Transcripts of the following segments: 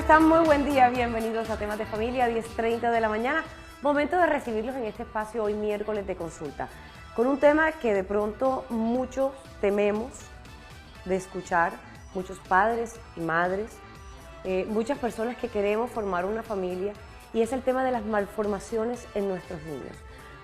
están? Muy buen día, bienvenidos a Temas de Familia, 10:30 de la mañana. Momento de recibirlos en este espacio hoy miércoles de consulta, con un tema que de pronto muchos tememos de escuchar, muchos padres y madres, muchas personas que queremos formar una familia, y es el tema de las malformaciones en nuestros niños.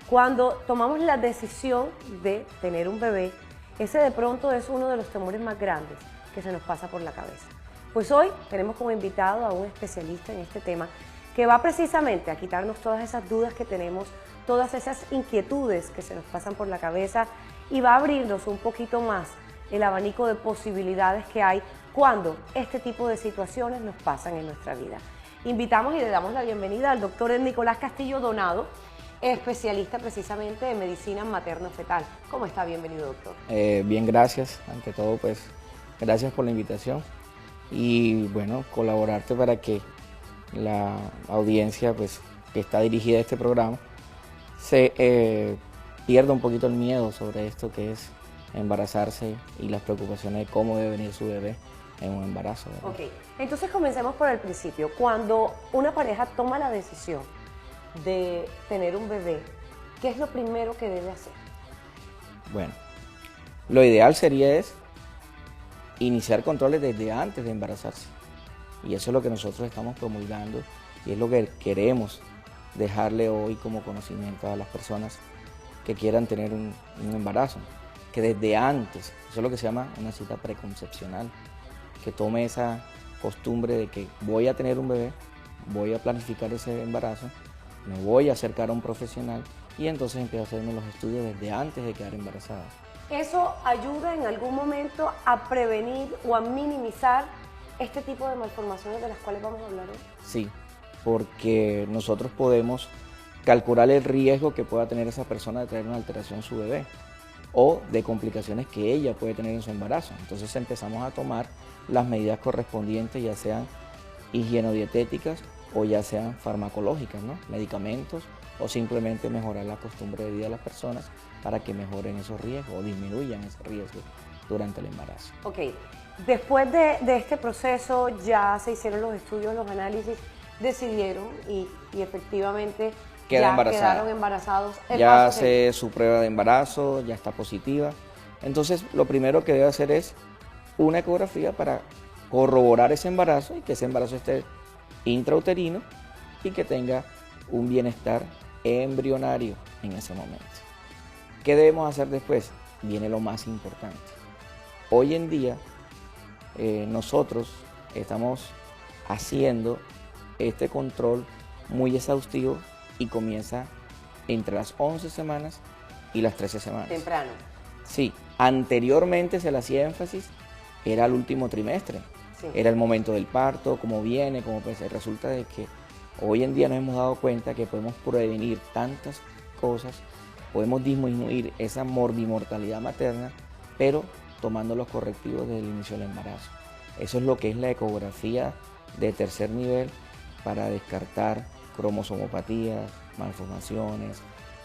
Cuando tomamos la decisión de tener un bebé, ese de pronto es uno de los temores más grandes que se nos pasa por la cabeza. Pues hoy tenemos como invitado a un especialista en este tema que va precisamente a quitarnos todas esas dudas que tenemos, todas esas inquietudes que se nos pasan por la cabeza, y va a abrirnos un poquito más el abanico de posibilidades que hay cuando este tipo de situaciones nos pasan en nuestra vida. Invitamos y le damos la bienvenida al doctor Nicolás Castillo Donado, especialista precisamente en medicina materno-fetal. ¿Cómo está? Bienvenido, doctor. Bien, gracias. Ante todo, pues, gracias por la invitación. Y bueno, colaborarte para que la audiencia, pues, que está dirigida a este programa se pierda un poquito el miedo sobre esto que es embarazarse y las preocupaciones de cómo debe venir su bebé en un embarazo, ¿verdad? Ok, entonces comencemos por el principio. Cuando una pareja toma la decisión de tener un bebé, ¿qué es lo primero que debe hacer? Bueno, lo ideal sería iniciar controles desde antes de embarazarse. Y eso es lo que nosotros estamos promulgando y es lo que queremos dejarle hoy como conocimiento a las personas que quieran tener un embarazo. Que desde antes, eso es lo que se llama una cita preconcepcional, que tome esa costumbre de que voy a tener un bebé, voy a planificar ese embarazo, me voy a acercar a un profesional y entonces empiezo a hacerme los estudios desde antes de quedar embarazada. ¿Eso ayuda en algún momento a prevenir o a minimizar este tipo de malformaciones de las cuales vamos a hablar hoy? Sí, porque nosotros podemos calcular el riesgo que pueda tener esa persona de traer una alteración en su bebé o de complicaciones que ella puede tener en su embarazo. Entonces empezamos a tomar las medidas correspondientes, ya sean higienodietéticas o ya sean farmacológicas, ¿no? Medicamentos, o simplemente mejorar la costumbre de vida de las personas para que mejoren esos riesgos o disminuyan esos riesgos durante el embarazo. Ok, después de este proceso ya se hicieron los estudios, los análisis, decidieron y efectivamente quedaron embarazados. Ya hace su prueba de embarazo, ya está positiva. Entonces lo primero que debe hacer es una ecografía para corroborar ese embarazo y que ese embarazo esté intrauterino y que tenga un bienestar embrionario en ese momento. ¿Qué debemos hacer después? Viene lo más importante. Hoy en día nosotros estamos haciendo este control muy exhaustivo y comienza entre las 11 semanas y las 13 semanas. Temprano. Sí, anteriormente se le hacía énfasis, era el último trimestre, sí. Era el momento del parto, cómo viene, cómo pues. Resulta de que hoy en día nos hemos dado cuenta que podemos prevenir tantas cosas, podemos disminuir esa morbimortalidad materna, pero tomando los correctivos desde el inicio del embarazo. Eso es lo que es la ecografía de tercer nivel para descartar cromosomopatías, malformaciones,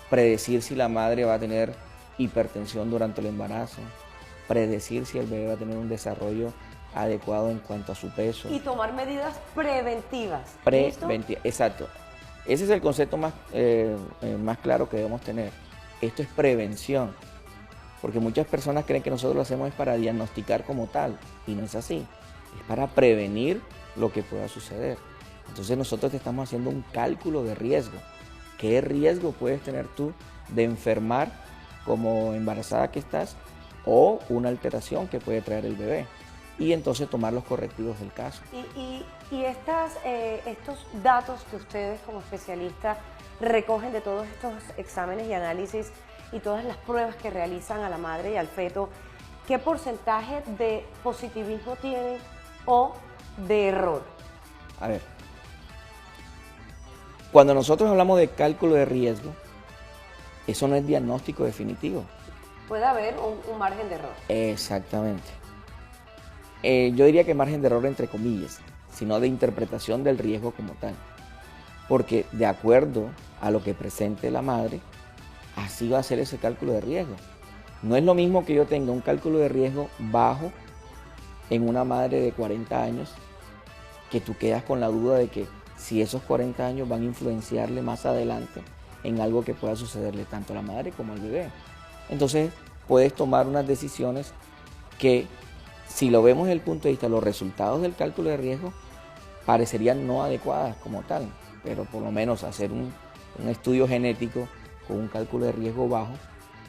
predecir si la madre va a tener hipertensión durante el embarazo, predecir si el bebé va a tener un desarrollo adecuado en cuanto a su peso. Y tomar medidas preventivas. Exacto. Ese es el concepto más claro que debemos tener. Esto es prevención, porque muchas personas creen que nosotros lo hacemos es para diagnosticar como tal, y no es así. Es para prevenir lo que pueda suceder. Entonces nosotros te estamos haciendo un cálculo de riesgo. ¿Qué riesgo puedes tener tú de enfermar como embarazada que estás o una alteración que puede traer el bebé? Y entonces tomar los correctivos del caso. Y estos datos que ustedes como especialistas recogen de todos estos exámenes y análisis y todas las pruebas que realizan a la madre y al feto, ¿qué porcentaje de positivismo tienen o de error? A ver, cuando nosotros hablamos de cálculo de riesgo, eso no es diagnóstico definitivo. Puede haber un margen de error. Exactamente. Yo diría que margen de error entre comillas, sino de interpretación del riesgo como tal. Porque de acuerdo a lo que presente la madre, así va a ser ese cálculo de riesgo. No es lo mismo que yo tenga un cálculo de riesgo bajo en una madre de 40 años que tú quedas con la duda de que si esos 40 años van a influenciarle más adelante en algo que pueda sucederle tanto a la madre como al bebé. Entonces puedes tomar unas decisiones que, si lo vemos desde el punto de vista de los resultados del cálculo de riesgo, parecerían no adecuadas como tal, pero por lo menos hacer un estudio genético con un cálculo de riesgo bajo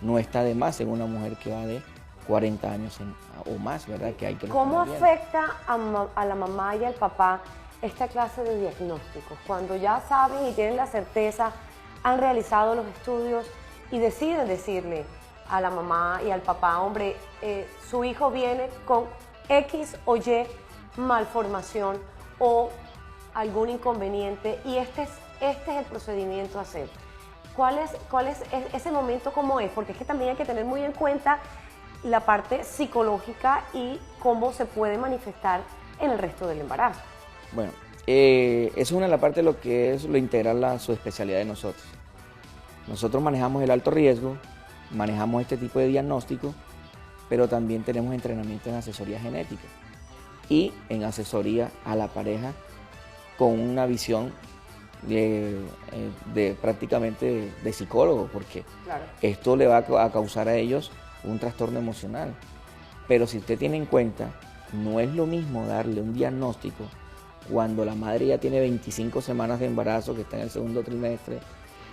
no está de más en una mujer que va de 40 años o más, ¿verdad? Que hay que ¿Cómo afecta a la mamá y al papá esta clase de diagnósticos? Cuando ya saben y tienen la certeza, han realizado los estudios y deciden decirle a la mamá y al papá, hombre, su hijo viene con X o Y malformación o algún inconveniente y este es el procedimiento a hacer. ¿Cuál es ese momento, cómo es? Porque es que también hay que tener muy en cuenta la parte psicológica y cómo se puede manifestar en el resto del embarazo. Bueno, eso es una de las partes de lo que es lo integral a su especialidad de nosotros. Nosotros manejamos el alto riesgo, manejamos este tipo de diagnóstico, pero también tenemos entrenamiento en asesoría genética y en asesoría a la pareja con una visión prácticamente de psicólogo, porque claro, esto le va a causar a ellos un trastorno emocional. Pero si usted tiene en cuenta, no es lo mismo darle un diagnóstico cuando la madre ya tiene 25 semanas de embarazo, que está en el segundo trimestre,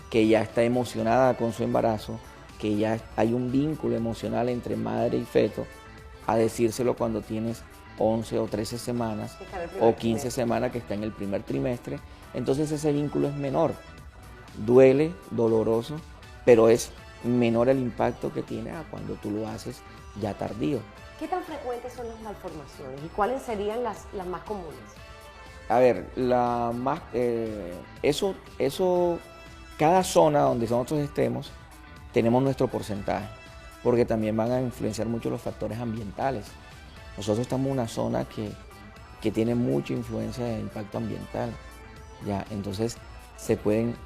que ya está emocionada con su embarazo, que ya hay un vínculo emocional entre madre y feto, a decírselo cuando tienes 11 o 13 semanas o 15 semanas que está en el primer trimestre. Entonces ese vínculo es menor, duele, doloroso, pero es menor el impacto que tiene a cuando tú lo haces ya tardío. ¿Qué tan frecuentes son las malformaciones y cuáles serían las más comunes? A ver, cada zona donde nosotros estemos, tenemos nuestro porcentaje, porque también van a influenciar mucho los factores ambientales. Nosotros estamos en una zona que tiene mucha influencia de impacto ambiental, ya, entonces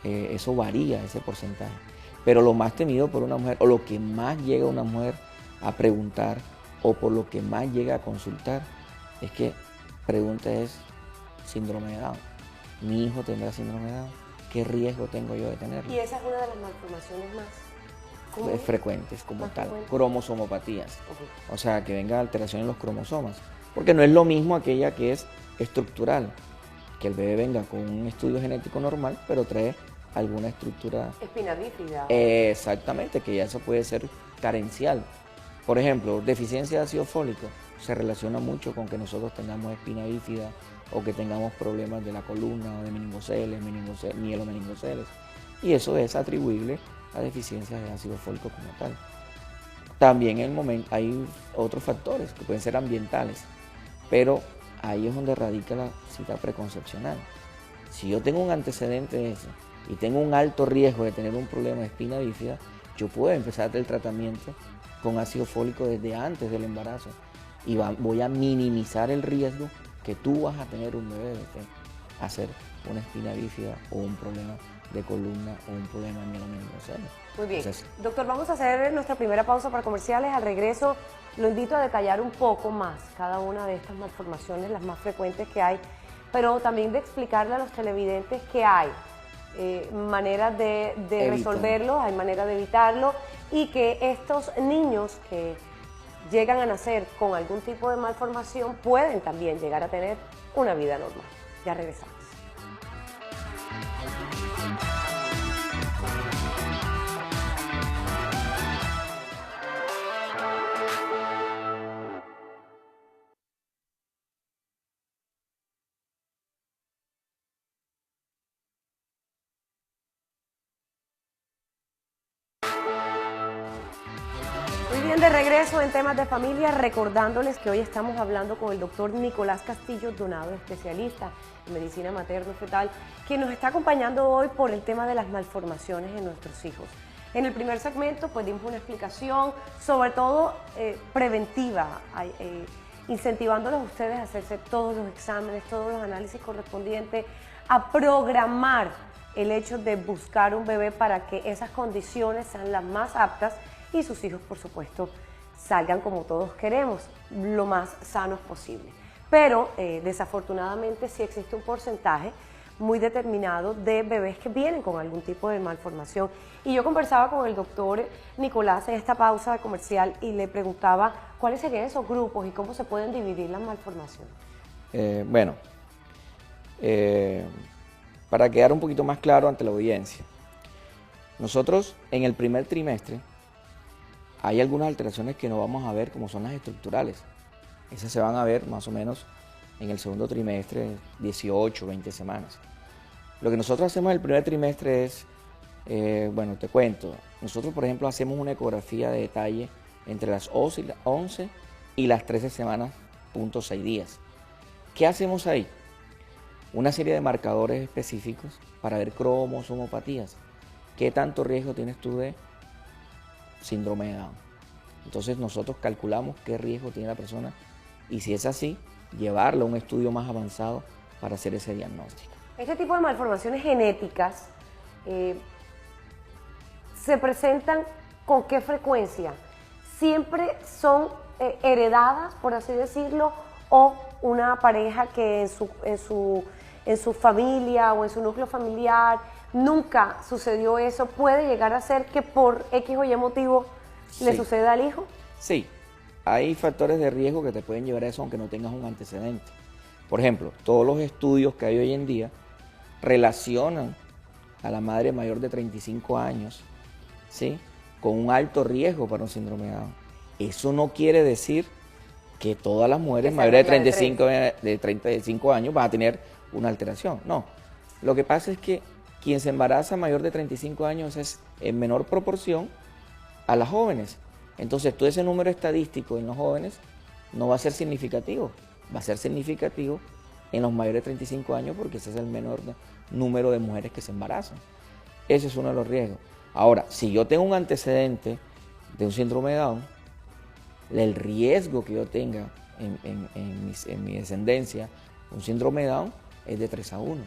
eso varía, ese porcentaje. Pero lo más temido por una mujer, o lo que más llega a una mujer a preguntar, o por lo que más llega a consultar, es que pregunta es síndrome de Down. ¿Mi hijo tendrá síndrome de Down? ¿Qué riesgo tengo yo de tenerlo? ¿Y esa es una de las malformaciones más frecuentes como tal? Frecuente. Cromosomopatías. Okay. O sea, que venga alteración en los cromosomas. Porque no es lo mismo aquella que es estructural, que el bebé venga con un estudio genético normal, pero trae alguna estructura... Espina bífida. Exactamente, que ya eso puede ser carencial. Por ejemplo, deficiencia de ácido fólico se relaciona mucho con que nosotros tengamos espina bífida o que tengamos problemas de la columna o de meningoceles, mielomeningoceles. Y eso es atribuible a deficiencias de ácido fólico como tal. También hay otros factores que pueden ser ambientales, pero ahí es donde radica la cita preconcepcional. Si yo tengo un antecedente de eso y tengo un alto riesgo de tener un problema de espina bífida, yo puedo empezar el tratamiento con ácido fólico desde antes del embarazo y voy a minimizar el riesgo que tú vas a tener un bebé de hacer una espina bífida o un problema de columna o un problema de mielomeningoceles. Muy bien. Entonces, doctor, vamos a hacer nuestra primera pausa para comerciales. Al regreso lo invito a detallar un poco más cada una de estas malformaciones, las más frecuentes que hay, pero también de explicarle a los televidentes que hay maneras de resolverlo, hay maneras de evitarlo y que estos niños que llegan a nacer con algún tipo de malformación pueden también llegar a tener una vida normal. Ya regresamos. De regreso en temas de familia, recordándoles que hoy estamos hablando con el doctor Nicolás Castillo Donado, especialista en medicina materno-fetal, quien nos está acompañando hoy por el tema de las malformaciones en nuestros hijos. En el primer segmento pues dimos una explicación, sobre todo preventiva, incentivándolos a ustedes a hacerse todos los exámenes, todos los análisis correspondientes, a programar el hecho de buscar un bebé para que esas condiciones sean las más aptas y sus hijos, por supuesto, salgan como todos queremos, lo más sanos posible. pero desafortunadamente sí existe un porcentaje muy determinado de bebés que vienen con algún tipo de malformación. Y yo conversaba con el doctor Nicolás en esta pausa comercial y le preguntaba cuáles serían esos grupos y cómo se pueden dividir las malformaciones. Para quedar un poquito más claro ante la audiencia, nosotros en el primer trimestre hay algunas alteraciones que no vamos a ver, como son las estructurales. Esas se van a ver más o menos en el segundo trimestre, 18, 20 semanas. Lo que nosotros hacemos en el primer trimestre es, te cuento, nosotros por ejemplo hacemos una ecografía de detalle entre las 11 y las 13 semanas, .6 días. ¿Qué hacemos ahí? Una serie de marcadores específicos para ver cromosomopatías. ¿Qué tanto riesgo tienes tú de síndrome de Down? Entonces nosotros calculamos qué riesgo tiene la persona y si es así, llevarlo a un estudio más avanzado para hacer ese diagnóstico. Este tipo de malformaciones genéticas se presentan ¿con qué frecuencia? ¿Siempre son heredadas, por así decirlo, o una pareja que en su familia o en su núcleo familiar nunca sucedió eso, puede llegar a ser que por X o Y motivo le suceda al hijo? Sí, hay factores de riesgo que te pueden llevar a eso aunque no tengas un antecedente. Por ejemplo, todos los estudios que hay hoy en día relacionan a la madre mayor de 35 años, ¿sí?, con un alto riesgo para un síndrome de Down. Eso no quiere decir que todas las mujeres mayores de 35 años van a tener una alteración. No, lo que pasa es que quien se embaraza mayor de 35 años es en menor proporción a las jóvenes. Entonces, todo ese número estadístico en los jóvenes no va a ser significativo. Va a ser significativo en los mayores de 35 años porque ese es el menor número de mujeres que se embarazan. Ese es uno de los riesgos. Ahora, si yo tengo un antecedente de un síndrome de Down, el riesgo que yo tenga en mi descendencia, un síndrome de Down, es de 3-1.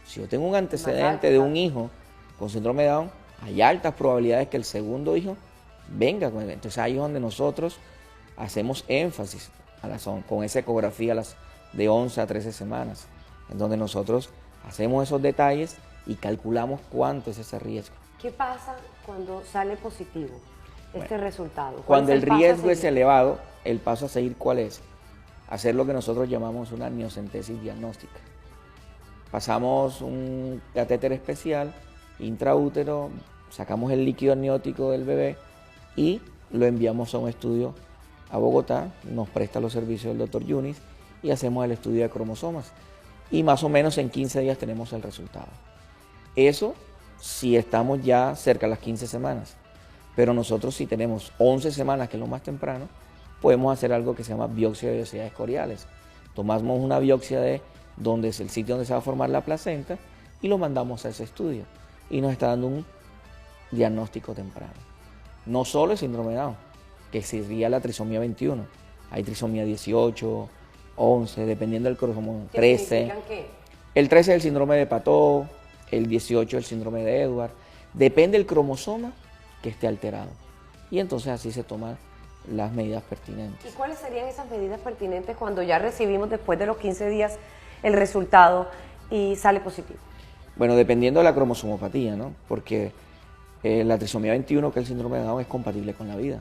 Si yo tengo un antecedente de un hijo con síndrome de Down, hay altas probabilidades que el segundo hijo venga con él. Entonces ahí es donde nosotros hacemos énfasis con esa ecografía de 11 a 13 semanas, en donde nosotros hacemos esos detalles y calculamos cuánto es ese riesgo. ¿Qué pasa cuando sale positivo este resultado? Cuando el riesgo es elevado, el paso a seguir, ¿cuál es? Hacer lo que nosotros llamamos una amniocentesis diagnóstica. Pasamos un catéter especial, intraútero, sacamos el líquido amniótico del bebé y lo enviamos a un estudio a Bogotá, nos presta los servicios del doctor Yunis y hacemos el estudio de cromosomas. Y más o menos en 15 días tenemos el resultado. Eso si estamos ya cerca de las 15 semanas. Pero nosotros si tenemos 11 semanas, que es lo más temprano, podemos hacer algo que se llama biopsia de vellosidades coriales. Tomamos una biopsia de donde es el sitio donde se va a formar la placenta y lo mandamos a ese estudio. Y nos está dando un diagnóstico temprano. No solo el síndrome de Down, que sería la trisomía 21. Hay trisomía 18, 11, dependiendo del cromosoma 13. ¿Qué? El 13 es el síndrome de Patot, el 18 es el síndrome de Edwards. Depende del cromosoma que esté alterado. Y entonces así se toman las medidas pertinentes. ¿Y cuáles serían esas medidas pertinentes cuando ya recibimos después de los 15 días el resultado y sale positivo? Bueno, dependiendo de la cromosomopatía, ¿no? Porque la trisomía 21, que es el síndrome de Down, es compatible con la vida.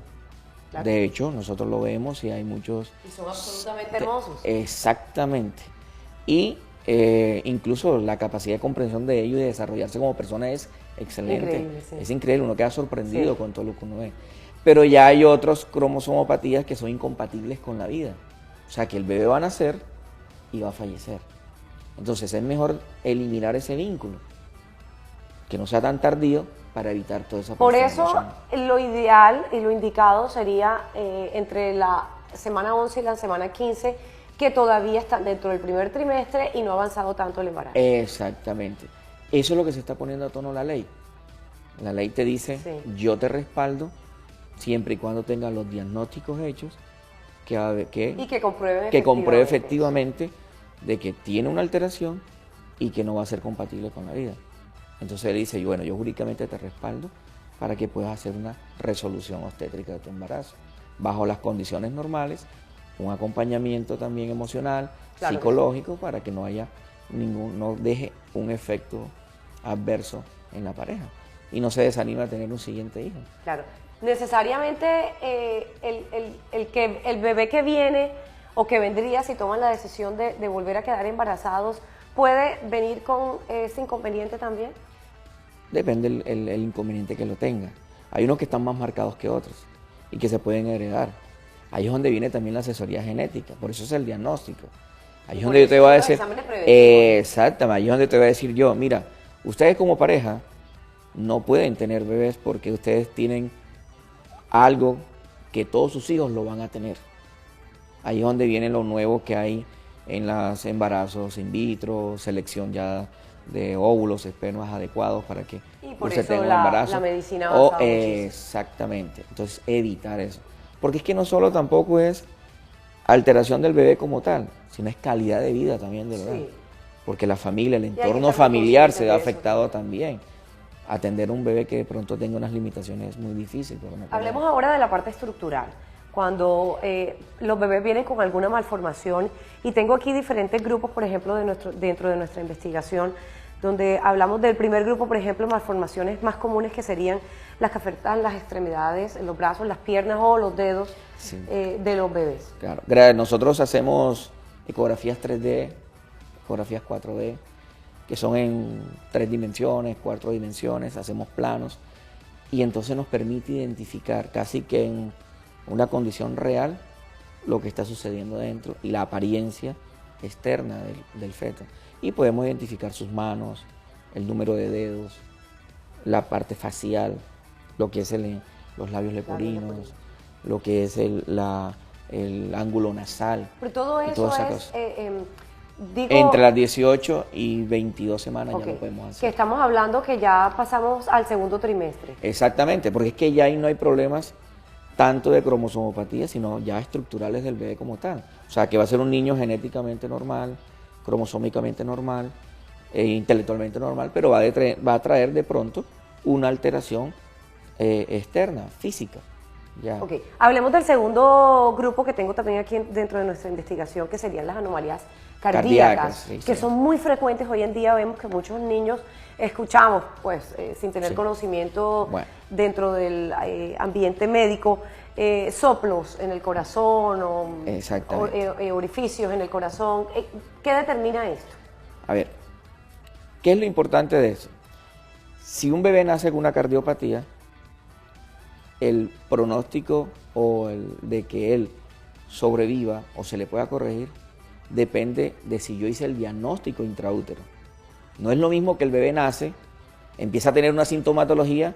Claro. De hecho, nosotros lo vemos y hay muchos... Y son absolutamente hermosos. Exactamente. Y incluso la capacidad de comprensión de ellos y de desarrollarse como persona es excelente. Increíble, sí. Es increíble, uno queda sorprendido con todo lo que uno ve. Pero ya hay otros cromosomopatías que son incompatibles con la vida. O sea, que el bebé va a nacer y va a fallecer. Entonces es mejor eliminar ese vínculo, que no sea tan tardío para evitar toda esa Por eso lo ideal y lo indicado sería entre la semana 11 y la semana 15, que todavía están dentro del primer trimestre y no ha avanzado tanto el embarazo. Exactamente. Eso es lo que se está poniendo a tono la ley. La ley te dice, yo te respaldo siempre y cuando tengas los diagnósticos hechos y que compruebe efectivamente de que tiene una alteración y que no va a ser compatible con la vida. Entonces él dice, bueno, yo jurídicamente te respaldo para que puedas hacer una resolución obstétrica de tu embarazo, bajo las condiciones normales, un acompañamiento también emocional, Claro que psicológico, para que no haya no deje un efecto adverso en la pareja y no se desanime a tener un siguiente hijo. Claro. Necesariamente el bebé que viene o que vendría si toman la decisión de volver a quedar embarazados, ¿puede venir con ese inconveniente también? Depende el inconveniente que lo tenga. Hay unos que están más marcados que otros y que se pueden heredar. Ahí es donde viene también la asesoría genética, por eso es el diagnóstico. Ahí es donde yo te voy a decir, exactamente, ahí es donde te voy a decir yo, mira, ustedes como pareja no pueden tener bebés porque ustedes tienen algo que todos sus hijos lo van a tener. Ahí es donde viene lo nuevo que hay en los embarazos in vitro, selección ya de óvulos, espermas adecuados para que usted tenga un embarazo. La medicina ha avanzado muchísimo. Exactamente, entonces evitar eso. Porque es que no solo tampoco es alteración del bebé como tal, sino es calidad de vida también del bebé. Porque la familia, el entorno familiar se ve afectado también. Atender a un bebé que de pronto tenga unas limitaciones es muy difícil. Hablemos ahora de la parte estructural. Cuando los bebés vienen con alguna malformación, y tengo aquí diferentes grupos, por ejemplo, dentro de nuestra investigación, donde hablamos del primer grupo, por ejemplo, malformaciones más comunes que serían las que afectan las extremidades, los brazos, las piernas o los dedos de los bebés. Claro, nosotros hacemos ecografías 3D, ecografías 4D, que son en 3 dimensiones, 4 dimensiones, hacemos planos, y entonces nos permite identificar casi que en una condición real lo que está sucediendo dentro y la apariencia externa del feto. Y podemos identificar sus manos, el número de dedos, la parte facial, lo que es los labios leporinos, lo que es el ángulo nasal. Pero todo eso es, entre las 18 y 22 semanas ya lo podemos hacer. Que estamos hablando que ya pasamos al segundo trimestre. Exactamente, porque es que ya ahí no hay problemas tanto de cromosomopatía, sino ya estructurales del bebé como tal. O sea, que va a ser un niño genéticamente normal, cromosómicamente normal, intelectualmente normal, pero va a traer de pronto una alteración externa, física. Ya. Ok, hablemos del segundo grupo que tengo también aquí dentro de nuestra investigación, que serían las anomalías cardíacas, que son muy frecuentes hoy en día. Vemos que muchos niños escuchamos, pues, sin tener conocimiento dentro del ambiente médico, soplos en el corazón o orificios en el corazón. ¿Qué determina esto? A ver, ¿qué es lo importante de eso? Si un bebé nace con una cardiopatía, el pronóstico de que él sobreviva o se le pueda corregir depende de si yo hice el diagnóstico intraútero. No es lo mismo que el bebé nace, empieza a tener una sintomatología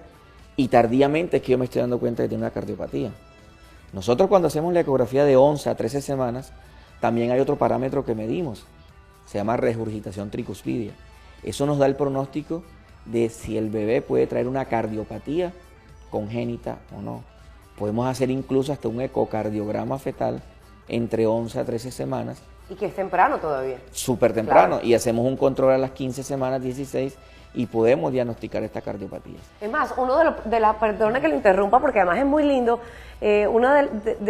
y tardíamente es que yo me estoy dando cuenta de que tiene una cardiopatía. Nosotros cuando hacemos la ecografía de 11 a 13 semanas, también hay otro parámetro que medimos, se llama regurgitación tricuspidia. Eso nos da el pronóstico de si el bebé puede traer una cardiopatía congénita o no. Podemos hacer incluso hasta un ecocardiograma fetal entre 11 a 13 semanas. Y que es temprano todavía. Súper temprano. Claro. Y hacemos un control a las 15 semanas, 16, y podemos diagnosticar esta cardiopatía. Es más, perdona que lo interrumpa porque además es muy lindo,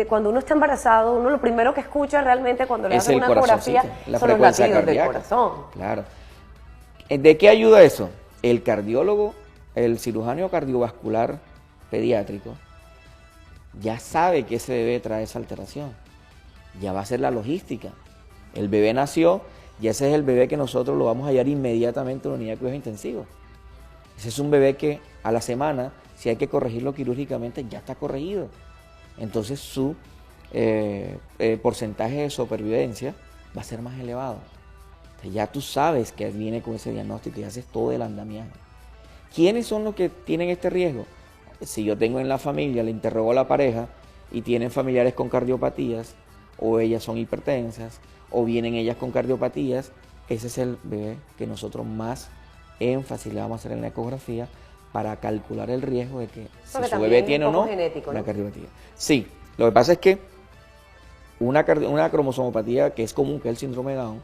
cuando uno está embarazado, uno lo primero que escucha realmente cuando le hacen una ecografía son los latidos del corazón. Claro. ¿De qué ayuda eso? El cardiólogo, el cirujano cardiovascular pediátrico, ya sabe que ese bebé trae esa alteración. Ya va a ser la logística. El bebé nació, y ese es el bebé que nosotros lo vamos a hallar inmediatamente en la unidad de cuidados intensivos. Ese es un bebé que a la semana, si hay que corregirlo quirúrgicamente, ya está corregido. Entonces su porcentaje de supervivencia va a ser más elevado. Entonces, ya tú sabes que viene con ese diagnóstico y haces todo el andamiaje. ¿Quiénes son los que tienen este riesgo? Si yo tengo en la familia, le interrogo a la pareja y tienen familiares con cardiopatías, o ellas son hipertensas, o vienen ellas con cardiopatías, ese es el bebé que nosotros más énfasis le vamos a hacer en la ecografía para calcular el riesgo de que si su bebé tiene o no una cardiopatía. Sí, lo que pasa es que una cromosomopatía que es común, que es el síndrome de Down,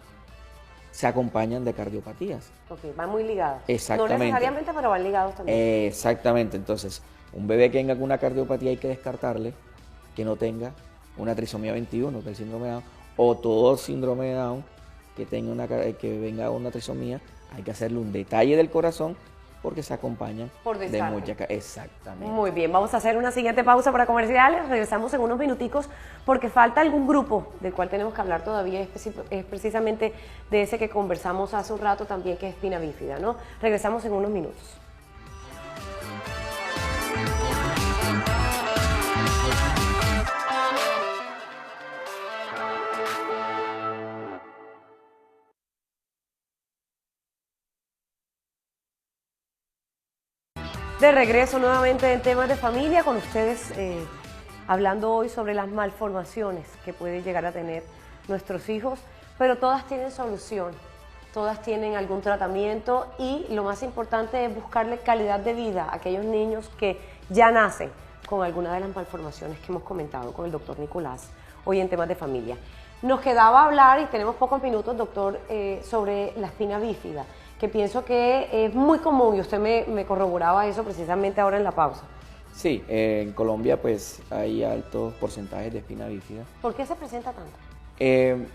se acompañan de cardiopatías. Ok, van muy ligadas. Exactamente. No necesariamente, pero van ligados también. Exactamente, entonces un bebé que tenga una cardiopatía hay que descartarle que no tenga una trisomía 21, que es el síndrome de Down, o todo síndrome de Down que venga una trisomía, hay que hacerle un detalle del corazón porque se acompañan de mucha... Exactamente. Muy bien, vamos a hacer una siguiente pausa para comerciales, regresamos en unos minuticos porque falta algún grupo del cual tenemos que hablar todavía, es precisamente de ese que conversamos hace un rato también, que es espina bífida, ¿no? Regresamos en unos minutos. De regreso nuevamente en temas de familia con ustedes, hablando hoy sobre las malformaciones que pueden llegar a tener nuestros hijos, pero todas tienen solución, todas tienen algún tratamiento y lo más importante es buscarle calidad de vida a aquellos niños que ya nacen con alguna de las malformaciones que hemos comentado con el doctor Nicolás hoy en temas de familia. Nos quedaba hablar, y tenemos pocos minutos, doctor, sobre la espina bífida, que pienso que es muy común, y usted me corroboraba eso precisamente ahora en la pausa. Sí, en Colombia pues hay altos porcentajes de espina bífida. ¿Por qué se presenta tanto?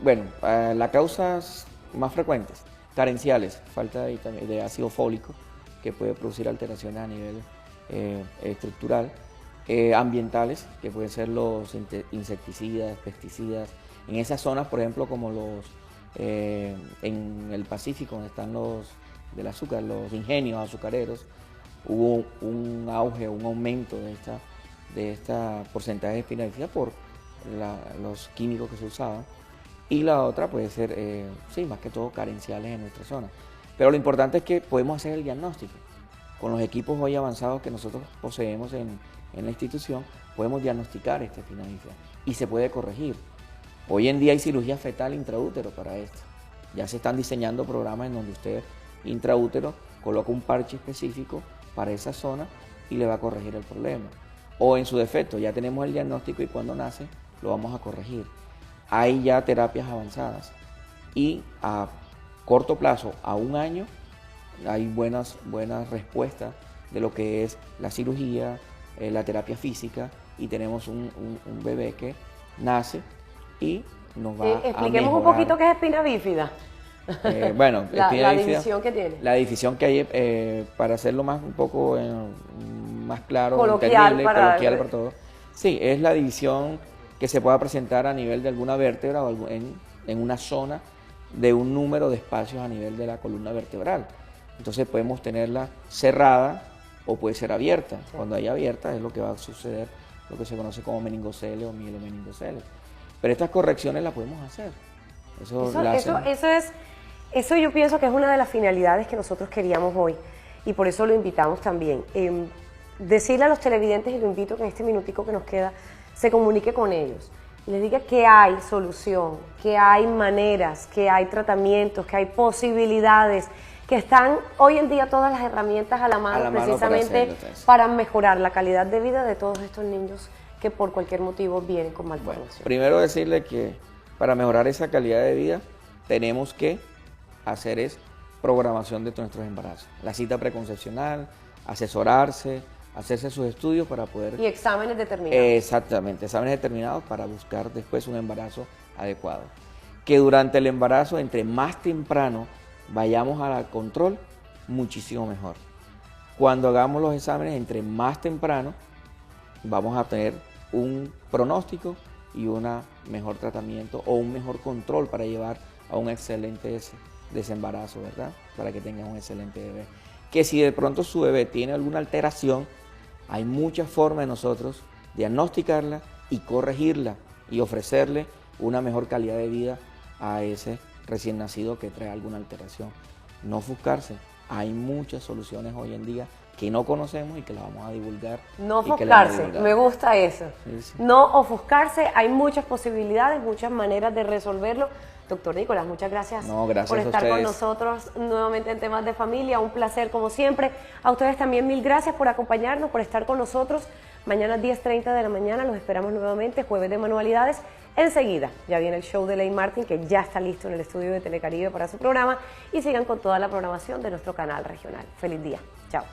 Bueno, las causas más frecuentes, carenciales, falta de ácido fólico, que puede producir alteraciones a nivel estructural, ambientales, que pueden ser los insecticidas, pesticidas, en esas zonas, por ejemplo, como en el Pacífico, donde están los del azúcar, los ingenios azucareros, hubo un auge, un aumento de esta porcentaje de espina bífida por los químicos que se usaban. Y la otra puede ser, sí, más que todo carenciales en nuestra zona. Pero lo importante es que podemos hacer el diagnóstico. Con los equipos hoy avanzados que nosotros poseemos en la institución, podemos diagnosticar esta espina bífida y se puede corregir. Hoy en día hay cirugía fetal intraútero para esto. Ya se están diseñando programas en donde usted intraútero coloca un parche específico para esa zona y le va a corregir el problema. O en su defecto, ya tenemos el diagnóstico y cuando nace lo vamos a corregir. Hay ya terapias avanzadas y a corto plazo, a un año, hay buenas respuestas de lo que es la cirugía, la terapia física, y tenemos un bebé que nace y nos va a expliquemos un poquito qué es espina bífida. Bueno, la bífida, división que tiene. La división que hay, para hacerlo un poco más claro, coloquial, entendible, coloquial para todos. Sí, es la división que se pueda presentar a nivel de alguna vértebra o en una zona de un número de espacios a nivel de la columna vertebral. Entonces podemos tenerla cerrada o puede ser abierta. Sí. Cuando hay abierta es lo que va a suceder, lo que se conoce como meningocele o mielomeningocele. Pero estas correcciones las podemos hacer. Eso yo pienso que es una de las finalidades que nosotros queríamos hoy y por eso lo invitamos también. Decirle a los televidentes, y lo invito que en este minutico que nos queda se comunique con ellos y les diga que hay solución, que hay maneras, que hay tratamientos, que hay posibilidades, que están hoy en día todas las herramientas a la mano precisamente para mejorar la calidad de vida de todos estos niños que por cualquier motivo vienen con malformación. Bueno, primero decirle que para mejorar esa calidad de vida tenemos que hacer programación de nuestros embarazos. La cita preconcepcional, asesorarse, hacerse sus estudios para poder... Y exámenes determinados. Exactamente, exámenes determinados para buscar después un embarazo adecuado. Que durante el embarazo, entre más temprano vayamos al control, muchísimo mejor. Cuando hagamos los exámenes, entre más temprano, vamos a tener un pronóstico y un mejor tratamiento o un mejor control para llevar a un excelente desembarazo, ¿verdad? Para que tenga un excelente bebé. Que si de pronto su bebé tiene alguna alteración, hay muchas formas de nosotros diagnosticarla y corregirla y ofrecerle una mejor calidad de vida a ese recién nacido que trae alguna alteración. No ofuscarse, hay muchas soluciones hoy en día que no conocemos y que la vamos a divulgar. No ofuscarse, me gusta eso. Sí, sí. No ofuscarse, hay muchas posibilidades, muchas maneras de resolverlo. Doctor Nicolás, muchas gracias, por estar con nosotros nuevamente en temas de familia. Un placer como siempre. A ustedes también mil gracias por acompañarnos, por estar con nosotros. Mañana 10:30 de la mañana los esperamos nuevamente, jueves de manualidades. Enseguida ya viene el show de Ley Martin, que ya está listo en el estudio de Telecaribe para su programa. Y sigan con toda la programación de nuestro canal regional. Feliz día. Chao.